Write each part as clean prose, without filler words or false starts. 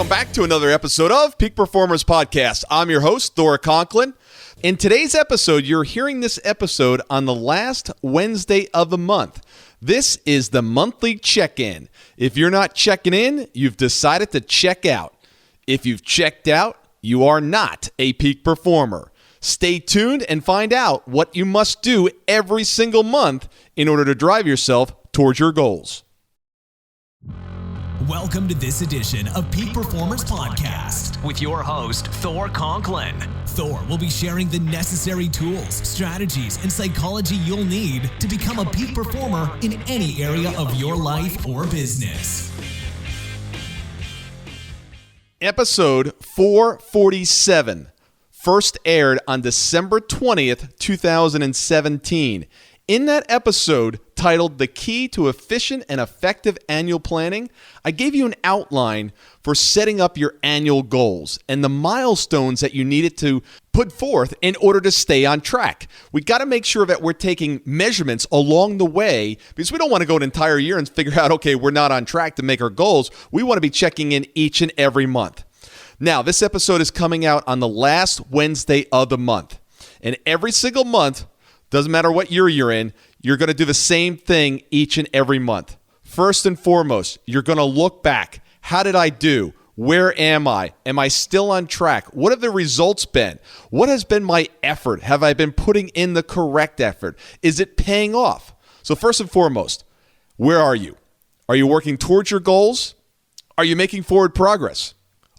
Welcome back to another episode of Peak Performers Podcast. I'm your host, Thor Conklin. In today's episode, you're hearing this episode on the last Wednesday of the month. This is the monthly check-in. If you're not checking in, you've decided to check out. If you've checked out, you are not a peak performer. Stay tuned and find out what you must do every single month in order to drive yourself towards your goals. Welcome to this edition of Peak Performers Podcast with your host, Thor Conklin. Thor will be sharing the necessary tools, strategies, and psychology you'll need to become a peak performer in any area of your life or business. Episode 447, first aired on December 20th, 2017. In that episode, titled The Key to Efficient and Effective Annual Planning, I gave you an outline for setting up your annual goals and the milestones that you needed to put forth in order to stay on track. We got to make sure that we're taking measurements along the way because we don't want to go an entire year and figure out, okay, we're not on track to make our goals. We want to be checking in each and every month. Now, this episode is coming out on the last Wednesday of the month. And every single month, doesn't matter what year you're in, you're going to do the same thing each and every month. First and foremost, you're going to look back. How did I do? Where am I? Am I still on track? What have the results been? What has been my effort? Have I been putting in the correct effort? Is it paying off? So first and foremost, where are you? Are you working towards your goals? Are you making forward progress?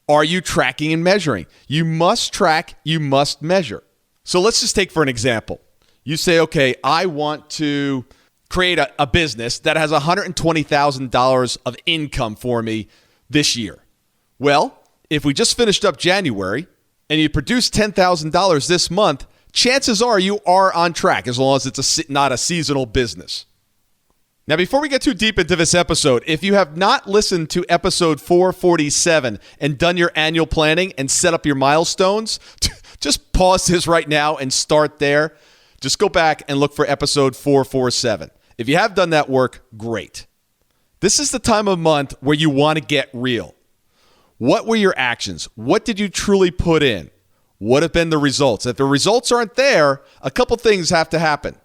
Are you tracking and measuring? You must track, you must measure. So let's just take for an example. You say, okay, I want to create a business that has $120,000 of income for me this year. Well, if we just finished up January and you produce $10,000 this month, chances are you are on track as long as it's not a seasonal business. Now, before we get too deep into this episode, if you have not listened to episode 447 and done your annual planning and set up your milestones, just pause this right now and start there. Just go back and look for episode 447. If you have done that work, great. This is the time of month where you want to get real. What were your actions? What did you truly put in? What have been the results? If the results aren't there, a couple things have to happen.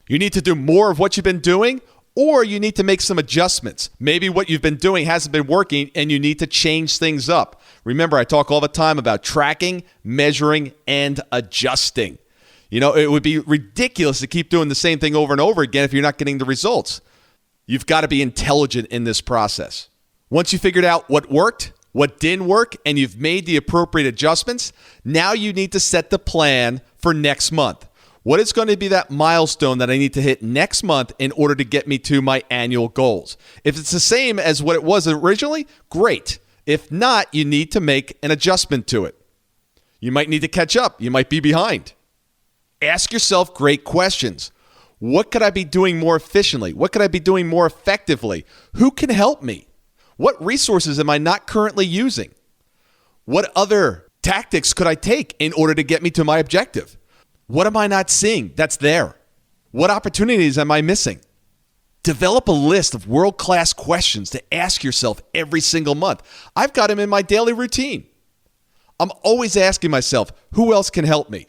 You need to do more of what you've been doing, or you need to make some adjustments. Maybe what you've been doing hasn't been working and you need to change things up. Remember, I talk all the time about tracking, measuring, and adjusting. You know, it would be ridiculous to keep doing the same thing over and over again if you're not getting the results. You've got to be intelligent in this process. Once you figured out what worked, what didn't work, and you've made the appropriate adjustments, now you need to set the plan for next month. What is going to be that milestone that I need to hit next month in order to get me to my annual goals? If it's the same as what it was originally, great. If not, you need to make an adjustment to it. You might need to catch up. You might be behind. Ask yourself great questions. What could I be doing more efficiently? What could I be doing more effectively? Who can help me? What resources am I not currently using? What other tactics could I take in order to get me to my objective? What am I not seeing that's there? What opportunities am I missing? Develop a list of world-class questions to ask yourself every single month. I've got them in my daily routine. I'm always asking myself, who else can help me?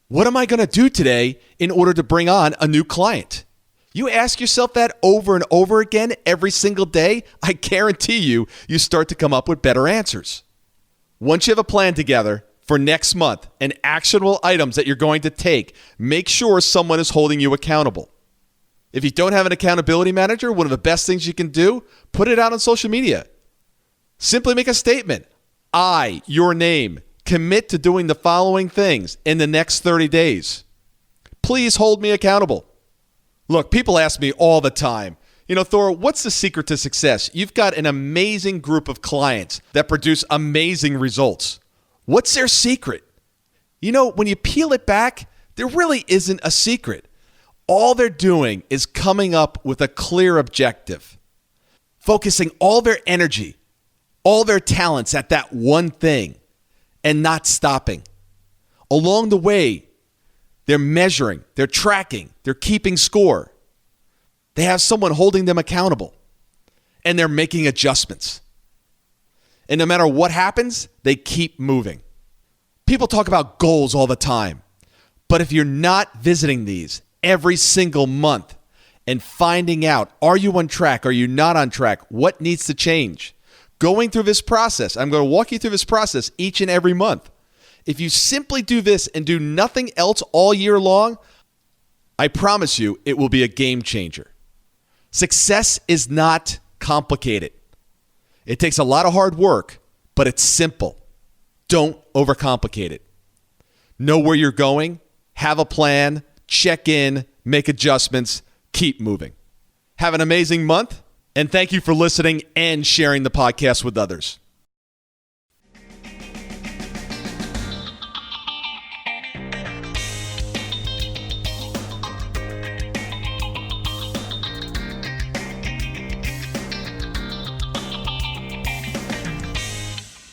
What am I going to do today in order to bring on a new client? You ask yourself that over and over again every single day, I guarantee you start to come up with better answers. Once you have a plan together for next month and actionable items that you're going to take, make sure someone is holding you accountable. If you don't have an accountability manager, one of the best things you can do, put it out on social media. Simply make a statement. I, your name, commit to doing the following things in the next 30 days. Please hold me accountable. Look, people ask me all the time, Thor, what's the secret to success? You've got an amazing group of clients that produce amazing results. What's their secret? When you peel it back, there really isn't a secret. All they're doing is coming up with a clear objective, focusing all their energy, all their talents at that one thing, and not stopping. Along the way, they're measuring, they're tracking, they're keeping score. They have someone holding them accountable, and they're making adjustments. And no matter what happens, they keep moving. People talk about goals all the time. But if you're not visiting these every single month and finding out, are you on track? Are you not on track? What needs to change? Going through this process, I'm going to walk you through this process each and every month. If you simply do this and do nothing else all year long, I promise you it will be a game changer. Success is not complicated. It takes a lot of hard work, but it's simple. Don't overcomplicate it. Know where you're going, have a plan, check in, make adjustments, keep moving. Have an amazing month, and thank you for listening and sharing the podcast with others.